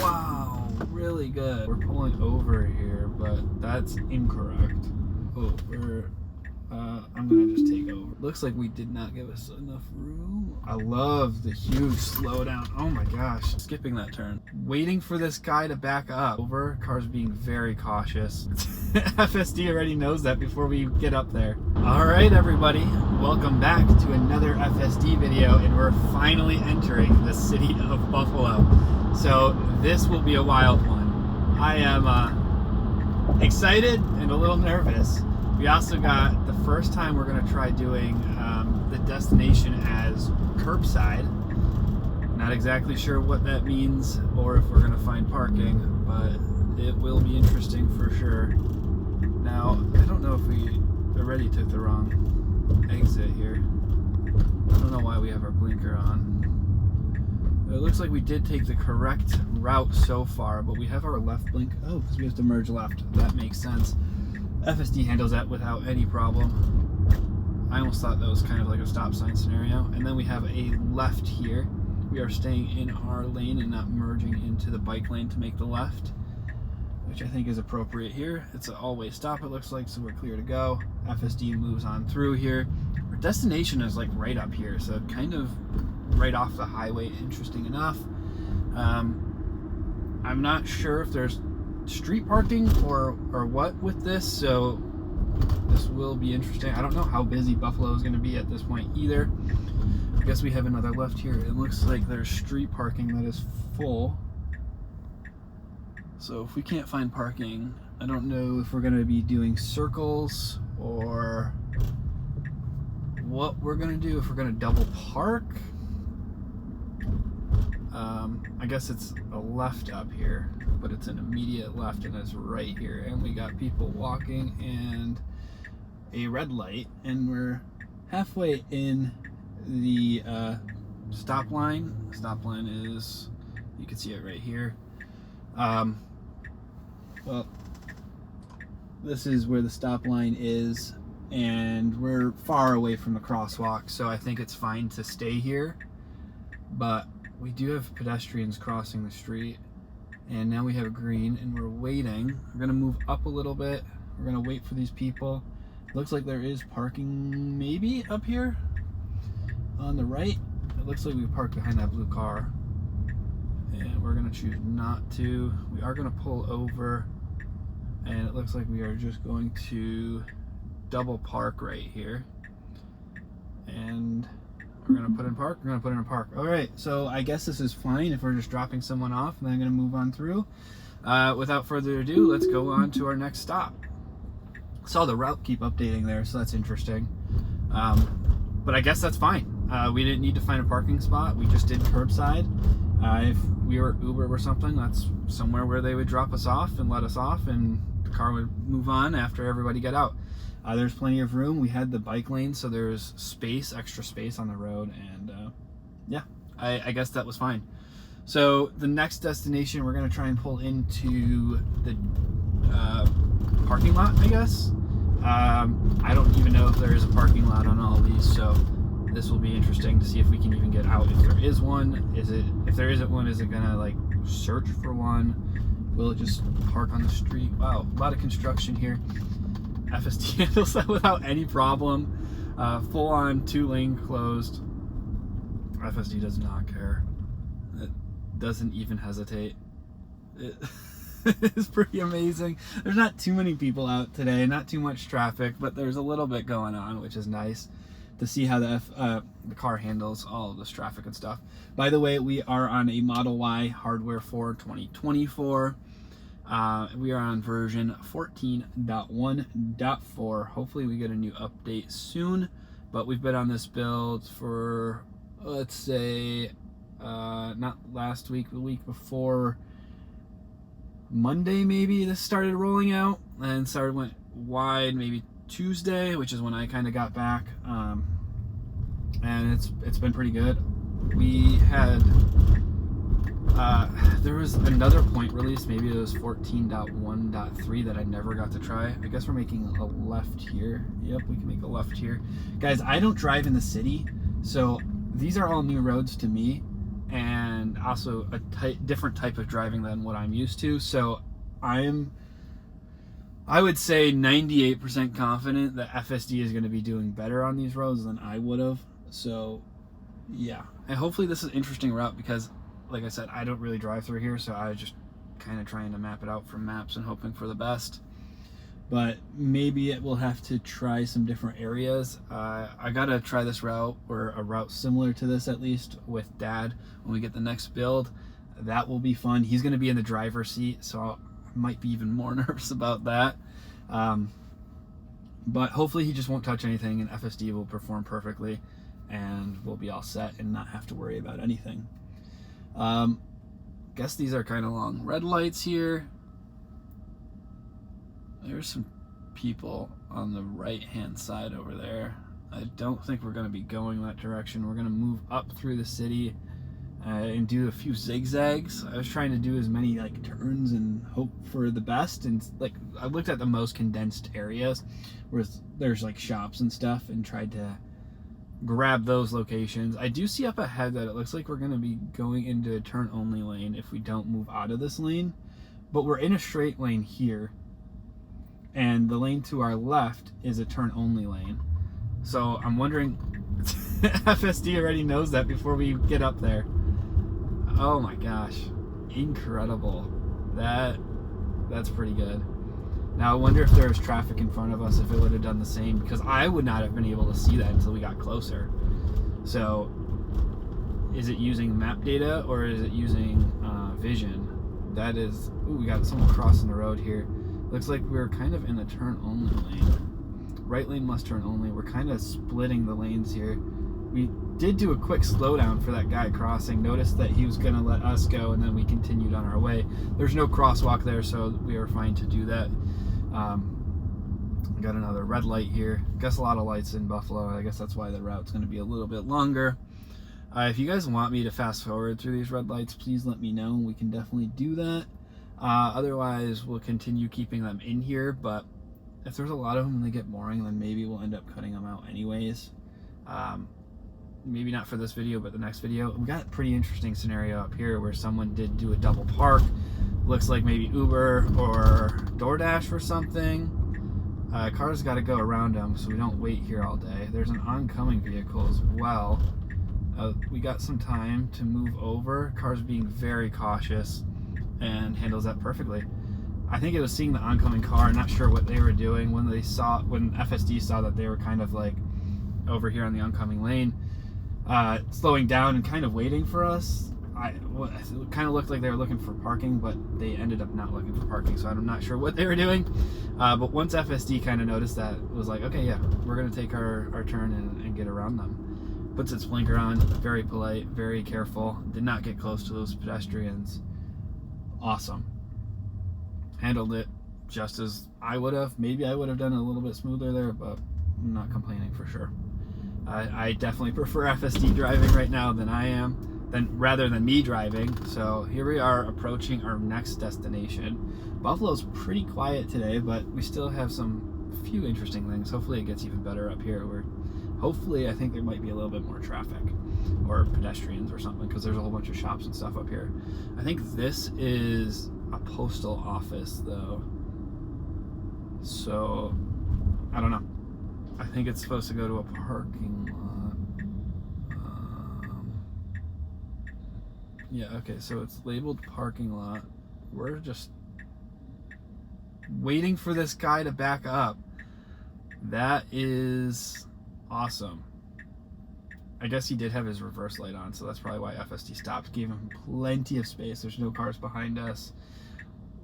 Wow, really good. We're pulling over here, but that's incorrect. I'm gonna just take over. Looks like we did not give us enough room. I love the huge slowdown. Oh my gosh, skipping that turn. Waiting for this guy to back up. Over, car's being very cautious. FSD already knows that before we get up there. All right, everybody, welcome back to another FSD video, and we're finally entering the city of Buffalo. So this will be a wild one. I am excited and a little nervous. We also got the first time we're going to try doing the destination as curbside. Not exactly sure what that means or if we're going to find parking, but it will be interesting for sure. Now, I don't know if we already took the wrong exit here. I don't know why we have our blinker on. It looks like we did take the correct route so far, but we have our left blink. Oh, because we have to merge left. That makes sense. FSD handles that without any problem. I almost thought that was kind of like a stop sign scenario. And then we have a left here. We are staying in our lane and not merging into the bike lane to make the left, which I think is appropriate here. It's an all-way stop, it looks like, so we're clear to go. FSD moves on through here. Our destination is like right up here, so kind of right off the highway, interesting enough. I'm not sure if there's street parking or what with this, so this will be interesting. I don't know how busy Buffalo is going to be at this point either. I guess we have another left here. It looks like there's street parking that is full, so if we can't find parking, I don't know if we're going to be doing circles or what we're going to do, if we're going to double park. I guess it's a left up here, but it's an immediate left and it's right here, and we got people walking and a red light, and we're halfway in the stop line. Stop line is, you can see it right here. Well, this is where the stop line is, and we're far away from the crosswalk, so I think it's fine to stay here, but we do have pedestrians crossing the street, and now we have green, and we're waiting. We're gonna move up a little bit. We're gonna wait for these people. Looks like there is parking maybe up here on the right. It looks like we parked behind that blue car, and we're gonna choose not to. We are gonna pull over, and it looks like we are just going to double park right here, and we're gonna put in park. We're gonna put in a park. All right, so I guess this is fine if we're just dropping someone off, and then I'm gonna move on through. Without further ado, let's go on to our next stop. Saw the route keep updating there, so that's interesting. But I guess that's fine. We didn't need to find a parking spot. We just did curbside. If we were Uber or something, that's somewhere where they would drop us off and let us off, and the car would move on after everybody got out. There's plenty of room. We had the bike lane, so there's space, extra space on the road, and yeah, I guess that was fine. So the next destination, we're gonna try and pull into the parking lot, I guess. I don't even know if there is a parking lot on all of these, so this will be interesting to see if we can even get out. If there is one, if there isn't one, is it gonna like search for one? Will it just park on the street? Wow, a lot of construction here. FSD handles that without any problem. Full on 2-lane closed. FSD does not care. It doesn't even hesitate. It's pretty amazing. There's not too many people out today, not too much traffic, but there's a little bit going on, which is nice to see how the car handles all of this traffic and stuff. By the way, we are on a Model Y hardware for 2024. We are on version 14.1.4. Hopefully we get a new update soon, but we've been on this build for, let's say, not last week, the week before Monday maybe this started rolling out, and went wide maybe Tuesday, which is when I kind of got back, and it's been pretty good. We had there was another point release, maybe it was 14.1.3 that I never got to try. I guess we're making a left here. Yep, we can make a left here. Guys, I don't drive in the city, so these are all new roads to me, and also a different type of driving than what I'm used to. So I would say 98% confident that FSD is going to be doing better on these roads than I would have. So yeah, and hopefully this is an interesting route because, like I said, I don't really drive through here, so I was just kind of trying to map it out from maps and hoping for the best. But maybe it will have to try some different areas. I gotta try this route, or a route similar to this at least, with Dad when we get the next build. That will be fun. He's gonna be in the driver's seat, so I might be even more nervous about that. But hopefully he just won't touch anything and FSD will perform perfectly and we'll be all set and not have to worry about anything. Guess these are kind of long red lights here. There's some people on the right hand side over there. I don't think we're going to be going that direction. We're going to move up through the city and do a few zigzags. I was trying to do as many like turns and hope for the best, and like I looked at the most condensed areas where there's like shops and stuff and tried to grab those locations. I do see up ahead that it looks like we're going to be going into a turn only lane if we don't move out of this lane, but we're in a straight lane here. And the lane to our left is a turn only lane. So I'm wondering, FSD already knows that before we get up there. Oh my gosh, incredible. That's pretty good. Now I wonder if there was traffic in front of us, if it would have done the same, because I would not have been able to see that until we got closer. So is it using map data or is it using vision? That is, ooh, we got someone crossing the road here. Looks like we're kind of in a turn only lane. Right lane must turn only. We're kind of splitting the lanes here. We did do a quick slowdown for that guy crossing. Noticed that he was going to let us go and then we continued on our way. There's no crosswalk there, so we are fine to do that. Got another red light here. Guess a lot of lights in Buffalo. I guess that's why the route's going to be a little bit longer. If you guys want me to fast forward through these red lights, please let me know. We can definitely do that. Otherwise, we'll continue keeping them in here, but if there's a lot of them and they get boring, then maybe we'll end up cutting them out anyways. Maybe not for this video, but the next video. We got a pretty interesting scenario up here where someone did do a double park. Looks like maybe Uber or DoorDash or something. Cars got to go around them, so we don't wait here all day. There's an oncoming vehicle as well. We got some time to move over. Cars being very cautious and handles that perfectly. I think it was seeing the oncoming car, not sure what they were doing when FSD saw that they were kind of like over here on the oncoming lane, slowing down and kind of waiting for us. It kind of looked like they were looking for parking, but they ended up not looking for parking, so I'm not sure what they were doing. But once FSD kind of noticed that, it was like, okay, yeah, we're going to take our turn and get around them. Puts its blinker on, very polite, very careful, did not get close to those pedestrians. Awesome. Handled it just as I would have. Maybe I would have done it a little bit smoother there, but I'm not complaining for sure. I definitely prefer FSD driving right now rather than me driving. So here we are approaching our next destination. Buffalo's pretty quiet today, but we still have some few interesting things. Hopefully it gets even better up here. Hopefully I think there might be a little bit more traffic or pedestrians or something, because there's a whole bunch of shops and stuff up here. I think this is a postal office though, so I don't know. I think it's supposed to go to a parking lot. Yeah, okay, so it's labeled parking lot. We're just waiting for this guy to back up. That is awesome. I guess he did have his reverse light on, so that's probably why FSD stopped. Gave him plenty of space. There's no cars behind us.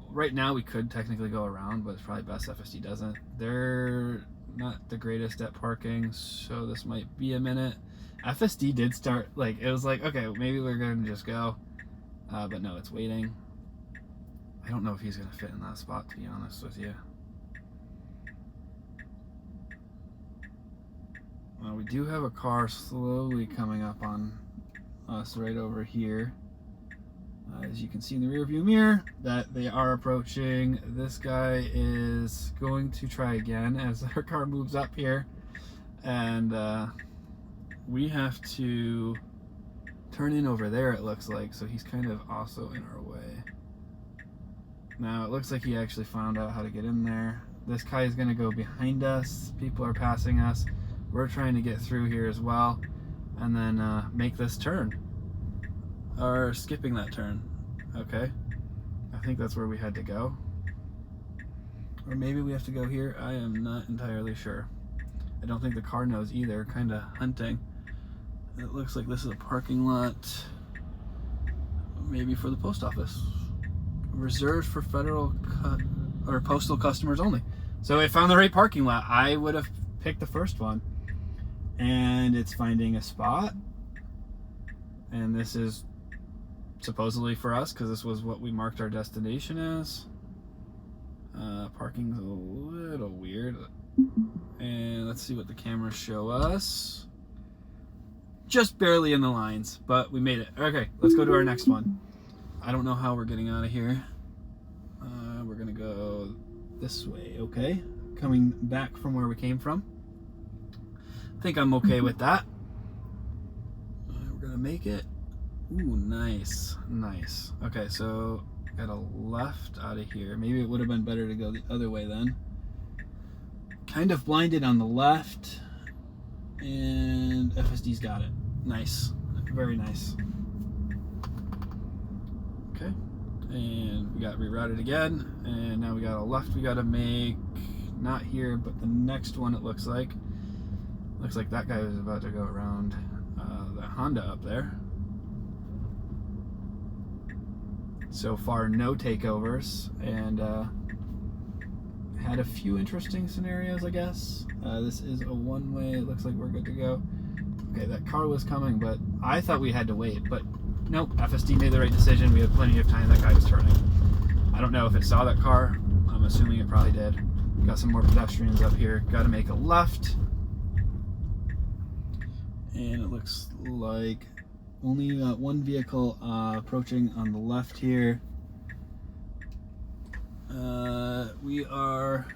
Right now we could technically go around, but it's probably best FSD doesn't. They're not the greatest at parking, so this might be a minute. FSD did start, it was like, okay, maybe we're going to just go. But no, it's waiting. I don't know if he's going to fit in that spot, to be honest with you. We do have a car slowly coming up on us right over here. As you can see in the rear view mirror, that they are approaching. This guy is going to try again as our car moves up here. And we have to turn in over there, it looks like, so he's kind of also in our way. Now it looks like he actually found out how to get in there. This guy is going to go behind us. People are passing us. We're trying to get through here as well, and then make this turn, or skipping that turn. Okay, I think that's where we had to go, or maybe we have to go here. I am not entirely sure. I don't think the car knows either. Kind of hunting. It looks like this is a parking lot, maybe for the post office, reserved for federal or postal customers only. So it found the right parking lot. I would have picked the first one, and it's finding a spot, and this is supposedly for us because this was what we marked our destination as. Parking's a little weird, and let's see what the cameras show us. Just barely in the lines, but we made it. Okay, let's go to our next one. I don't know how we're getting out of here. We're gonna go this way, okay? Coming back from where we came from. I think I'm okay with that. We're gonna make it. Ooh, nice, nice. Okay, so got a left out of here. Maybe it would have been better to go the other way then. Kind of blinded on the left, and FSD's got it. Nice, very nice. Okay, and we got rerouted again, and now we got a left we got to make. Not here, but the next one. It looks like that guy was about to go around the Honda up there. So far, no takeovers, and had a few interesting scenarios, I guess. This is a one-way. It looks like we're good to go. Okay, that car was coming, but I thought we had to wait, but nope, FSD made the right decision. We had plenty of time. That guy was turning. I don't know if it saw that car. I'm assuming it probably did. Got some more pedestrians up here. Got to make a left. And it looks like only one vehicle approaching on the left here. We are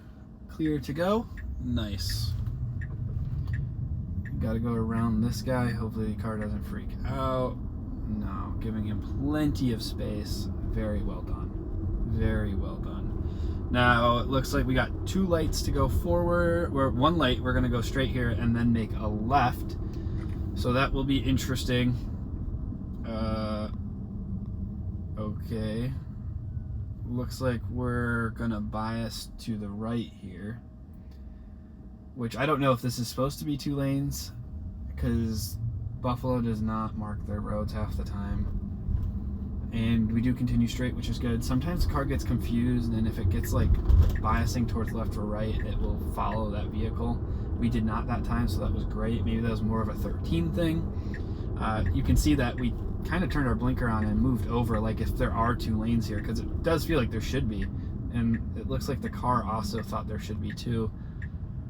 clear to go. Nice. Got to go around this guy. Hopefully the car doesn't freak out. No, giving him plenty of space. Very well done. Very well done. Now it looks like we got two lights to go forward. Or one light, we're going to go straight here and then make a left. So that will be interesting. Okay. Looks like we're going to bias to the right here. Which I don't know if this is supposed to be 2 lanes, because Buffalo does not mark their roads half the time. And we do continue straight, which is good. Sometimes the car gets confused, and if it gets like biasing towards left or right, it will follow that vehicle. We did not that time, so that was great. Maybe that was more of a 13 thing. You can see that we kind of turned our blinker on and moved over, like if there are 2 lanes here, because it does feel like there should be. And it looks like the car also thought there should be 2.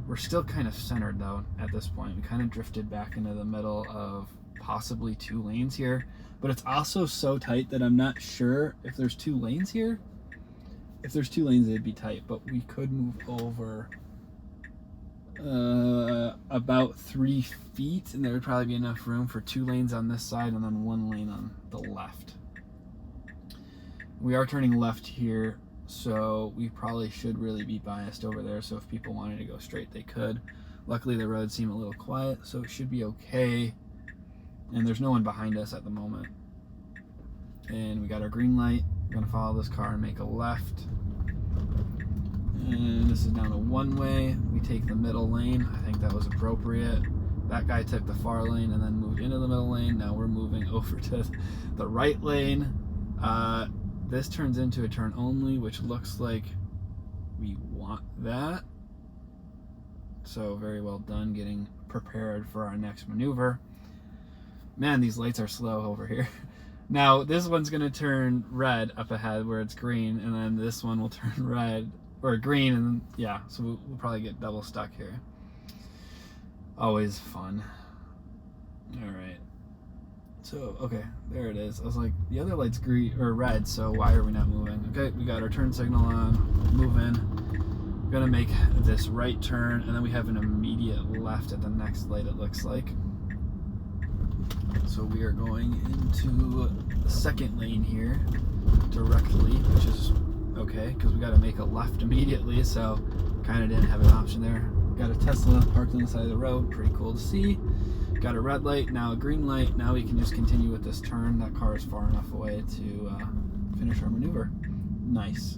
We're still kind of centered though at this point. We kind of drifted back into the middle of possibly 2 lanes here, but it's also so tight that I'm not sure if there's 2 lanes here. If there's 2 lanes, it'd be tight, but we could move over about 3 feet, and there would probably be enough room for 2 lanes on this side and then 1 lane on the left. We are turning left here, so we probably should really be biased over there, so if people wanted to go straight, they could. Luckily, the roads seem a little quiet, so it should be okay. And there's no one behind us at the moment. And we got our green light. We're going to follow this car and make a left. And this is down a one-way. We take the middle lane. I think that was appropriate. That guy took the far lane and then moved into the middle lane. Now we're moving over to the right lane. This turns into a turn only, which looks like we want that. So very well done getting prepared for our next maneuver. Man, these lights are slow over here. Now this one's gonna turn red up ahead where it's green, and then this one will turn red or green, and yeah, so we'll probably get double stuck here. Always fun. All right. So, okay, there it is. I was like, the other light's green or red, so why are we not moving? Okay, we got our turn signal on, moving. We're gonna make this right turn, and then we have an immediate left at the next light, it looks like. So we are going into the second lane here directly, which is okay because we got to make a left immediately, so kind of didn't have an option there. Got a Tesla parked on the side of the road, pretty cool to see. Got a red light, now a green light. Now we can just continue with this turn. That car is far enough away to finish our maneuver. Nice.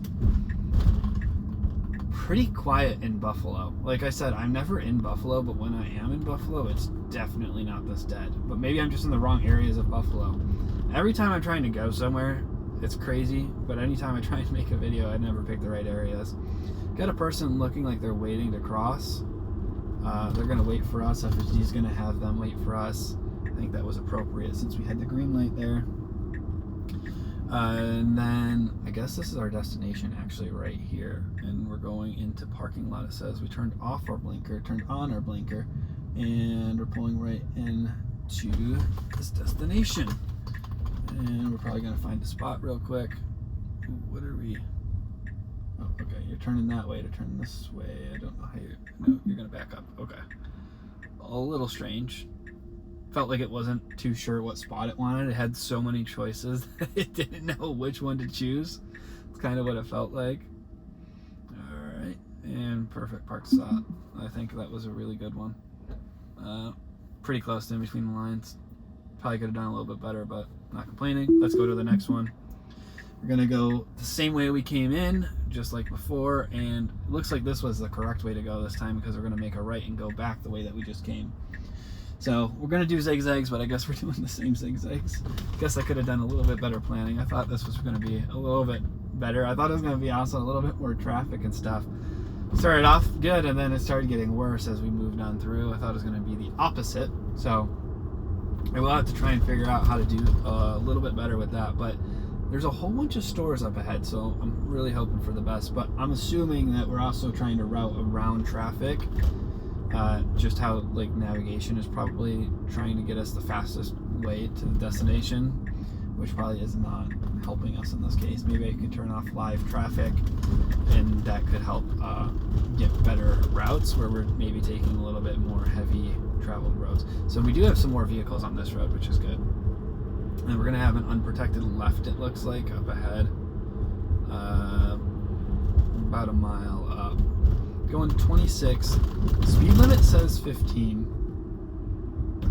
Pretty quiet in Buffalo. Like I said, I'm never in Buffalo, but when I am in Buffalo, it's definitely not this dead. But maybe I'm just in the wrong areas of Buffalo. Every time I'm trying to go somewhere, it's crazy, but anytime I try and make a video, I never pick the right areas. Got a person looking like they're waiting to cross. They're going to wait for us. FSD's going to have them wait for us. I think that was appropriate since we had the green light there. And then I guess this is our destination actually right here. And we're going into parking lot. It says we turned off our blinker, turned on our blinker, and we're pulling right into this destination. And we're probably going to find a spot real quick. Ooh, what are we? Oh, okay, you're turning that way to turn this way. I don't know how no, you're going to back up. Okay. A little strange. Felt like it wasn't too sure what spot it wanted. It had so many choices that it didn't know which one to choose. It's kind of what it felt like. Alright, and perfect park spot. I think that was a really good one. Pretty close to in between the lines. Probably could have done a little bit better, but not complaining. Let's go to the next one. We're going to go the same way we came in, just like before, and it looks like this was the correct way to go this time because we're going to make a right and go back the way that we just came. So we're going to do zigzags, but I guess we're doing the same zigzags. Guess I could have done a little bit better planning. I thought this was going to be a little bit better. I thought it was going to be also a little bit more traffic and stuff. Started off good, and then it started getting worse as we moved on through. I thought it was going to be the opposite, so I will have to try and figure out how to do a little bit better with that. But there's a whole bunch of stores up ahead, so I'm really hoping for the best. But I'm assuming that we're also trying to route around traffic. Just how like navigation is probably trying to get us the fastest way to the destination, which probably is not helping us in this case. Maybe I could turn off live traffic, and that could help get better routes where we're maybe taking a little bit more heavy traveled roads. So we do have some more vehicles on this road, which is good. And we're going to have an unprotected left, it looks like, up ahead. About a mile up. Going 26. Speed limit says 15.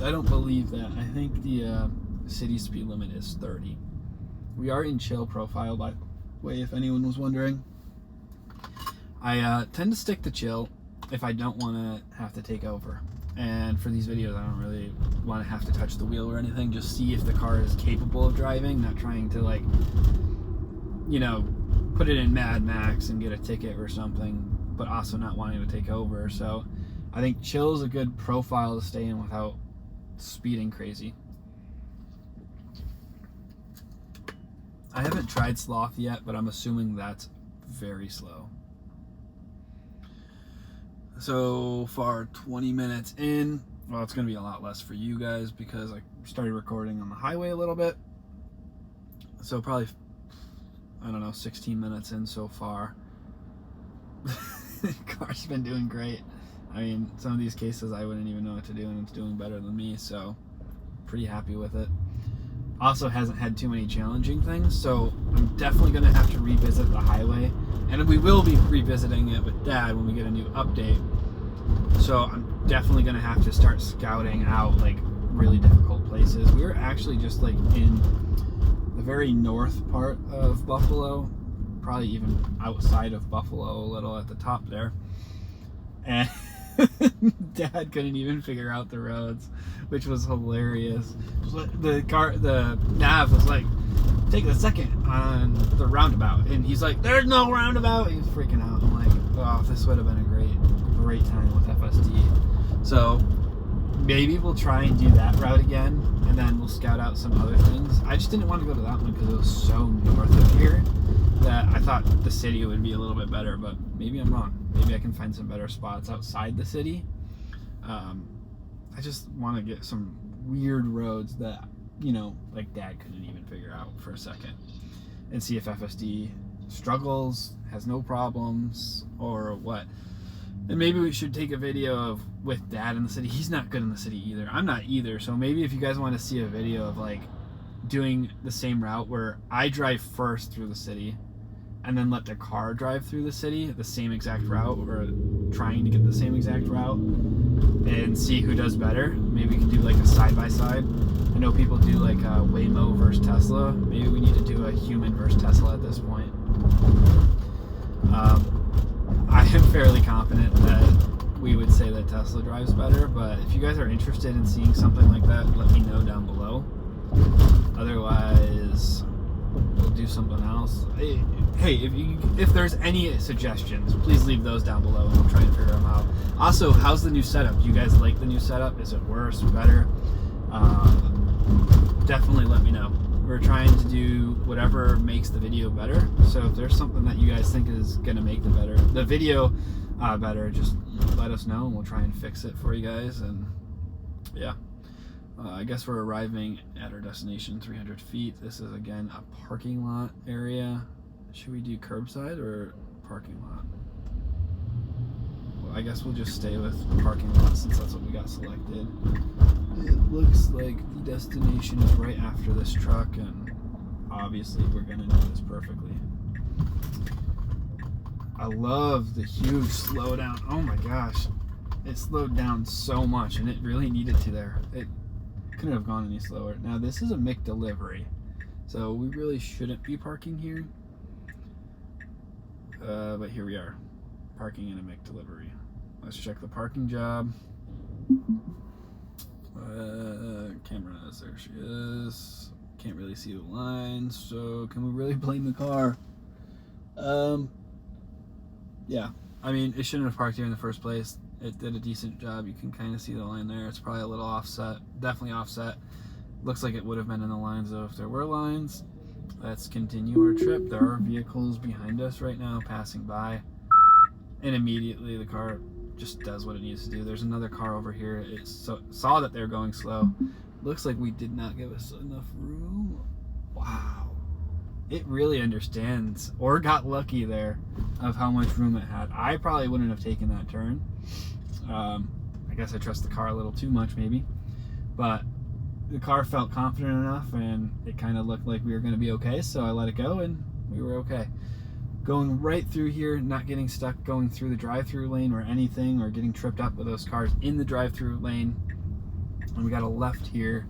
I don't believe that. I think the city speed limit is 30. We are in chill profile, by the way, if anyone was wondering. I tend to stick to chill if I don't want to have to take over. And for these videos, I don't really want to have to touch the wheel or anything. Just see if the car is capable of driving, not trying to, like, you know, put it in Mad Max and get a ticket or something, but also not wanting to take over. So I think chill is a good profile to stay in without speeding crazy. I haven't tried sloth yet, but I'm assuming that's very slow. So far, 20 minutes in. Well, it's going to be a lot less for you guys because I started recording on the highway a little bit. So probably, I don't know, 16 minutes in so far. The car's been doing great. I mean, some of these cases I wouldn't even know what to do, and it's doing better than me, so pretty happy with it. Also hasn't had too many challenging things, so I'm definitely going to have to revisit the highway, and we will be revisiting it with Dad when we get a new update. So I'm definitely going to have to start scouting out like really difficult places. We were actually just like in the very north part of Buffalo, probably even outside of Buffalo a little at the top there, and Dad couldn't even figure out the roads, which was hilarious. The nav was like, take the second on the roundabout, and he's like, there's no roundabout. He was freaking out. I'm like, oh, this would have been a great time with FSD. So maybe we'll try and do that route again, and then we'll scout out some other things. I just didn't want to go to that one because it was so north of here that I thought the city would be a little bit better, but maybe I'm wrong. Maybe I can find some better spots outside the city. I just want to get some weird roads that, you know, like Dad couldn't even figure out for a second, and see if FSD struggles, has no problems, or what. And maybe we should take a video of with Dad in the city. He's not good in the city either. I'm not either. So maybe if you guys want to see a video of like doing the same route where I drive first through the city and then let the car drive through the city, the same exact route, or trying to get the same exact route, and see who does better. Maybe we can do like a side-by-side. I know people do like Waymo versus Tesla. Maybe we need to do a human versus Tesla at this point. I am fairly confident that we would say that Tesla drives better, but if you guys are interested in seeing something like that, let me know down below. Otherwise, we'll do something else. Hey, if there's any suggestions, please leave those down below and we'll try and figure them out. Also, how's the new setup? Do you guys like the new setup? Is it worse or better? Definitely let me know. We're trying to do whatever makes the video better. So if there's something that you guys think is gonna make the video better, just let us know and we'll try and fix it for you guys. And yeah, I guess we're arriving at our destination, 300 feet. This is again a parking lot area. Should we do curbside or parking lot? Well, I guess we'll just stay with parking lot since that's what we got selected. It looks like the destination is right after this truck, and obviously we're gonna do this perfectly. I love the huge slowdown. Oh my gosh, it slowed down so much, and it really needed to there. It couldn't have gone any slower. Now this is a McDelivery, so we really shouldn't be parking here. But here we are, parking in a McDelivery. Let's check the parking job. Cameras, there she is. Can't really see the lines, so can we really blame the car? Yeah, I mean, it shouldn't have parked here in the first place. It did a decent job. You can kind of see the line there. It's probably a little offset, definitely offset. Looks like it would have been in the lines though if there were lines. Let's continue our trip. There are vehicles behind us right now passing by, and immediately the car just does what it needs to do. There's another car over here. It saw that they're going slow. Looks like we did not give us enough room. Wow. It really understands, or got lucky there, of how much room it had. I probably wouldn't have taken that turn. I guess I trust the car a little too much maybe, but the car felt confident enough and it kind of looked like we were going to be okay, so I let it go and we were okay. Going right through here, not getting stuck going through the drive-through lane or anything, or getting tripped up with those cars in the drive-through lane. And we got a left here,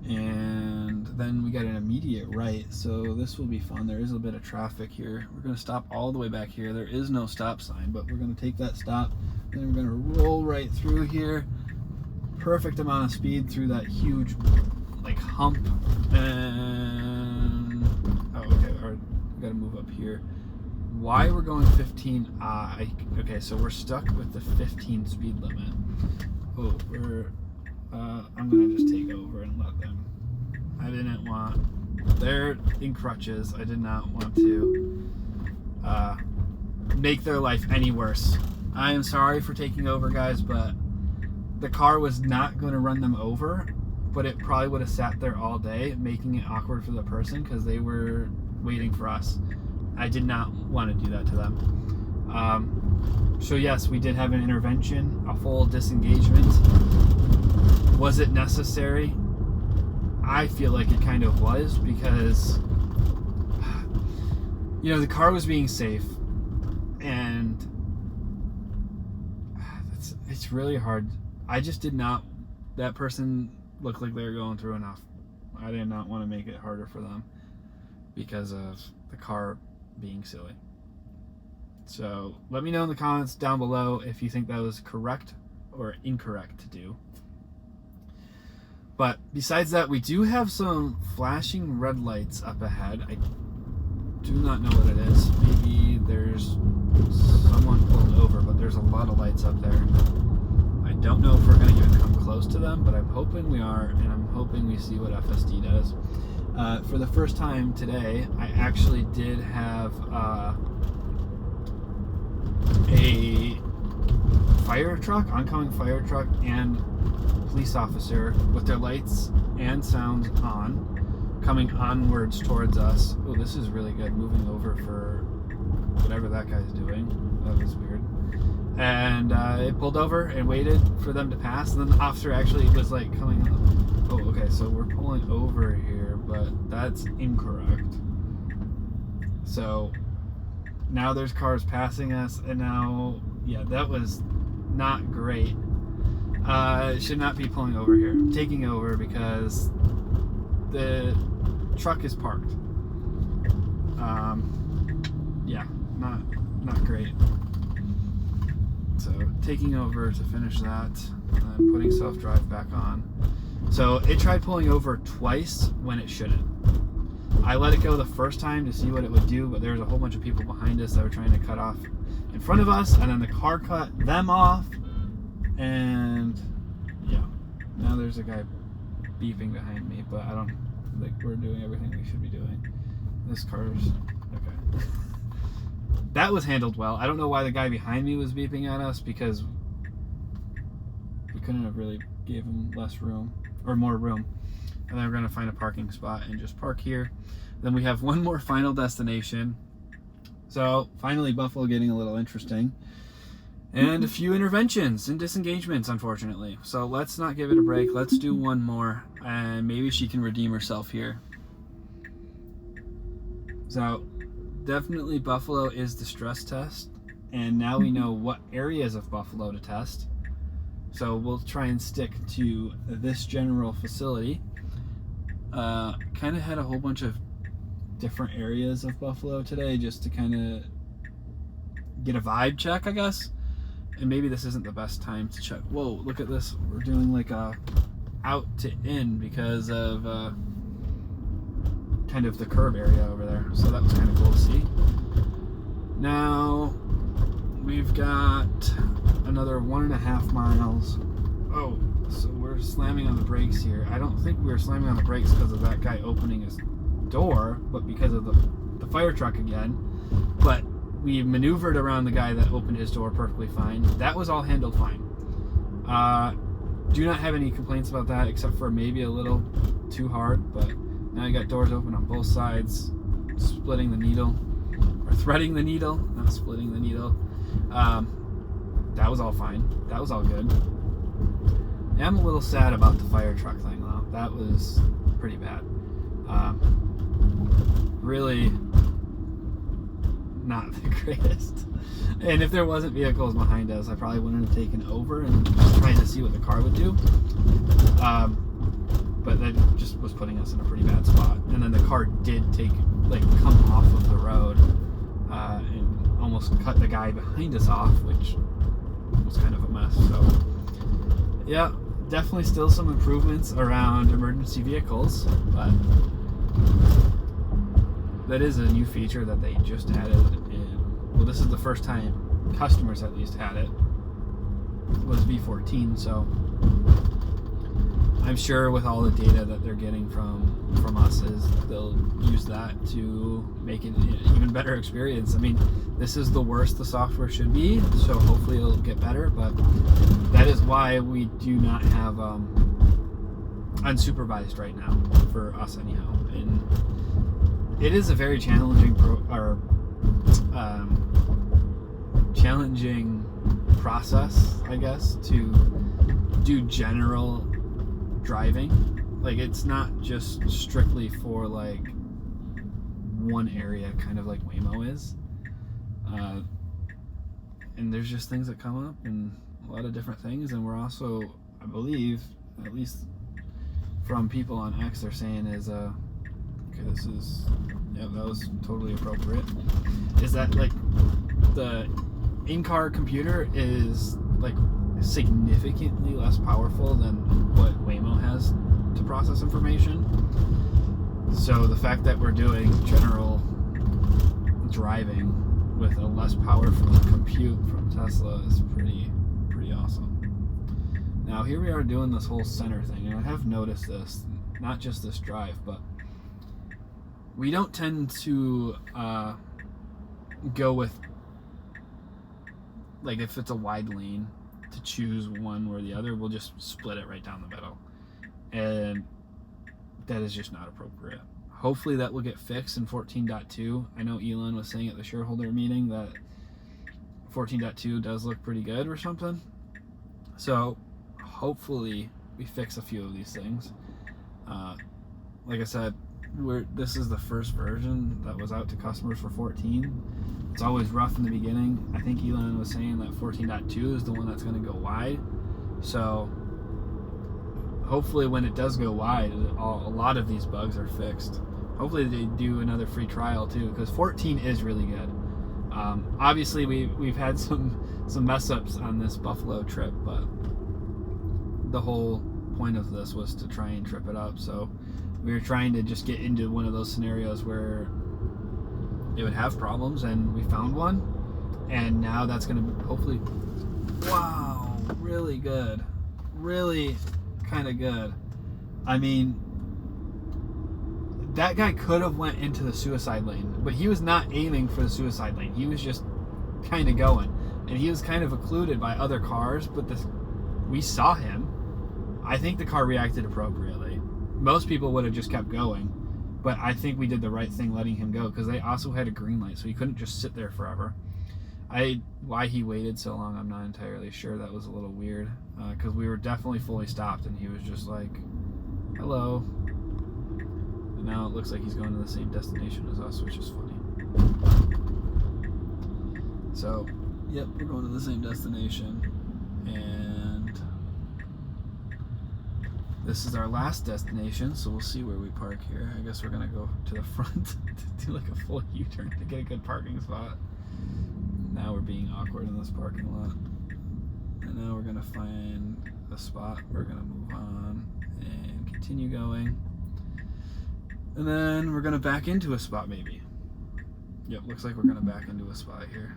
and then we got an immediate right, so this will be fun. There is a bit of traffic here. We're going to stop all the way back here. There is no stop sign, but we're going to take that stop, and then we're going to roll right through here. Perfect amount of speed through that huge like hump, and oh, okay, all right, we got to move up here. Why we're going 15? Okay, so we're stuck with the 15 speed limit. Oh, I'm gonna just take over and let them. I didn't want. They're in crutches. I did not want to make their life any worse. I am sorry for taking over, guys, but the car was not going to run them over, but it probably would have sat there all day, making it awkward for the person because they were waiting for us. I did not want to do that to them. So yes, we did have an intervention, a full disengagement. Was it necessary? I feel like it kind of was, because you know, the car was being safe, and it's really hard. I just did not, that person looked like they were going through enough. I did not want to make it harder for them because of the car being silly. So let me know in the comments down below if you think that was correct or incorrect to do. But besides that, we do have some flashing red lights up ahead. I do not know what it is. Maybe there's someone pulled over, but there's a lot of lights up there. I don't know if we're going to even come close to them, but I'm hoping we are, and I'm hoping we see what FSD does. For the first time today, I actually did have a fire truck, oncoming fire truck, and police officer with their lights and sounds on, coming onwards towards us. Oh, this is really good. Moving over for whatever that guy's doing. That was weird. And it pulled over and waited for them to pass, and then the officer actually was like coming up. Oh, okay, so we're pulling over here, but that's incorrect. So now there's cars passing us, and now, yeah, that was not great. Should not be pulling over here. Taking over because the truck is parked. Yeah, not great. So taking over to finish that, and then putting self-drive back on. So it tried pulling over twice when it shouldn't. I let it go the first time to see what it would do, but there was a whole bunch of people behind us that were trying to cut off in front of us, and then the car cut them off, and yeah, now there's a guy beeping behind me, but I don't think we're doing everything we should be doing. This car's okay. That was handled well. I don't know why the guy behind me was beeping at us, because we couldn't have really gave him less room or more room. And then we're going to find a parking spot and just park here. Then we have one more final destination. So finally Buffalo getting a little interesting. And a few interventions and disengagements, unfortunately. So let's not give it a break. Let's do one more, and maybe she can redeem herself here. So definitely Buffalo is the stress test, and now we know what areas of Buffalo to test. So we'll try and stick to this general facility. Kind of had a whole bunch of different areas of Buffalo today just to kind of get a vibe check, I guess. And maybe this isn't the best time to check. Whoa, look at this. We're doing like a out to in because of kind of the curve area over there. So that was kind of cool to see. Now we've got another 1.5 miles. Oh, so we're slamming on the brakes here. I don't think we were slamming on the brakes because of that guy opening his door, but because of the fire truck again. But we maneuvered around the guy that opened his door perfectly fine. That was all handled fine. Do not have any complaints about that, except for maybe a little too hard, but now you got doors open on both sides, splitting the needle, or threading the needle, not splitting the needle. That was all fine. That was all good. I'm a little sad about the fire truck thing, though. That was pretty bad. Really not the greatest. And if there wasn't vehicles behind us, I probably wouldn't have taken over and just tried to see what the car would do. But that just was putting us in a pretty bad spot. And then the car did come off of the road and almost cut the guy behind us off, which was kind of a mess. So yeah, definitely still some improvements around emergency vehicles, but that is a new feature that they just added in, well, this is the first time customers at least had it. It was V14, so I'm sure with all the data that they're getting from us is they'll use that to make it an even better experience. I mean, this is the worst the software should be, so hopefully it'll get better, but that is why we do not have unsupervised right now, for us anyhow. And it is a very challenging challenging process, I guess, to do general driving. Like, it's not just strictly for like one area, kind of like Waymo is. And there's just things that come up and a lot of different things, and we're also, I believe, at least from people on X, they're saying is okay, this is, yeah, that was totally appropriate, is that like the in-car computer is like significantly less powerful than what Waymo has to process information. So the fact that we're doing general driving with a less powerful compute from Tesla is pretty awesome. Now here we are doing this whole center thing, and I have noticed this, not just this drive, but we don't tend to go with, like, if it's a wide lane, to choose one or the other. We'll just split it right down the middle, and that is just not appropriate. Hopefully that will get fixed in 14.2. I know Elon was saying at the shareholder meeting that 14.2 does look pretty good or something. So hopefully we fix a few of these things. Like I said, this is the first version that was out to customers for 14. It's always rough in the beginning. I think Elon was saying that 14.2 is the one that's going to go wide. So hopefully when it does go wide, a lot of these bugs are fixed. Hopefully they do another free trial too, because 14 is really good. Obviously we've had some mess ups on this Buffalo trip, but the whole point of this was to try and trip it up. So we were trying to just get into one of those scenarios where it would have problems, and we found one, and now that's going to hopefully, wow, really good, really kind of good. I mean, that guy could have went into the suicide lane, but he was not aiming for the suicide lane. He was just kind of going, and he was kind of occluded by other cars, but we saw him. I think the car reacted appropriately. Most people would have just kept going, but I think we did the right thing letting him go, because they also had a green light, so he couldn't just sit there forever. Why he waited so long, I'm not entirely sure. That was a little weird, because we were definitely fully stopped, and he was just like, hello. And now it looks like he's going to the same destination as us, which is funny. So, yep, we're going to the same destination, and this is our last destination, so we'll see where we park here. I guess we're gonna go to the front to do like a full U-turn to get a good parking spot. Now we're being awkward in this parking lot. And now we're gonna find a spot. We're gonna move on and continue going. And then we're gonna back into a spot maybe. Yep, looks like we're gonna back into a spot here.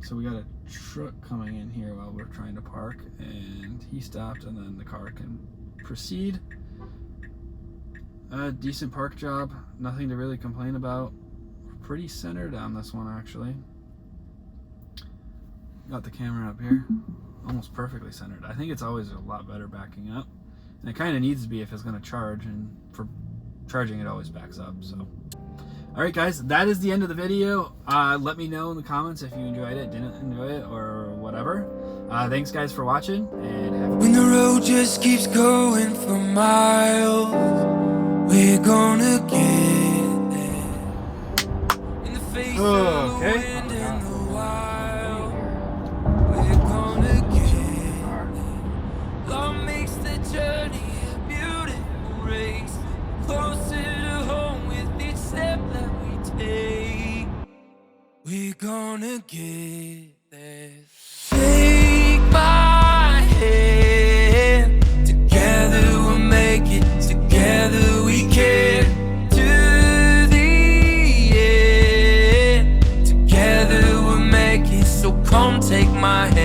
So we got a truck coming in here while we're trying to park, and he stopped, and then the car can proceed. Decent park job, nothing to really complain about. We're pretty centered on this one actually. Got the camera up here, almost perfectly centered. I think it's always a lot better backing up, and it kind of needs to be if it's going to charge, and for charging it always backs up. So alright guys, that is the end of the video. Let me know in the comments if you enjoyed it, didn't enjoy it, or whatever. Thanks guys for watching, and have a When the road just keeps going for miles, we're gonna get there. In the face of the wind and the wild, we're gonna get there. Love makes the journey a beautiful race, closer to home with each step that we take. We're gonna get there. Take my hand, together we'll make it, together we can. To the end, together we'll make it, so come take my hand.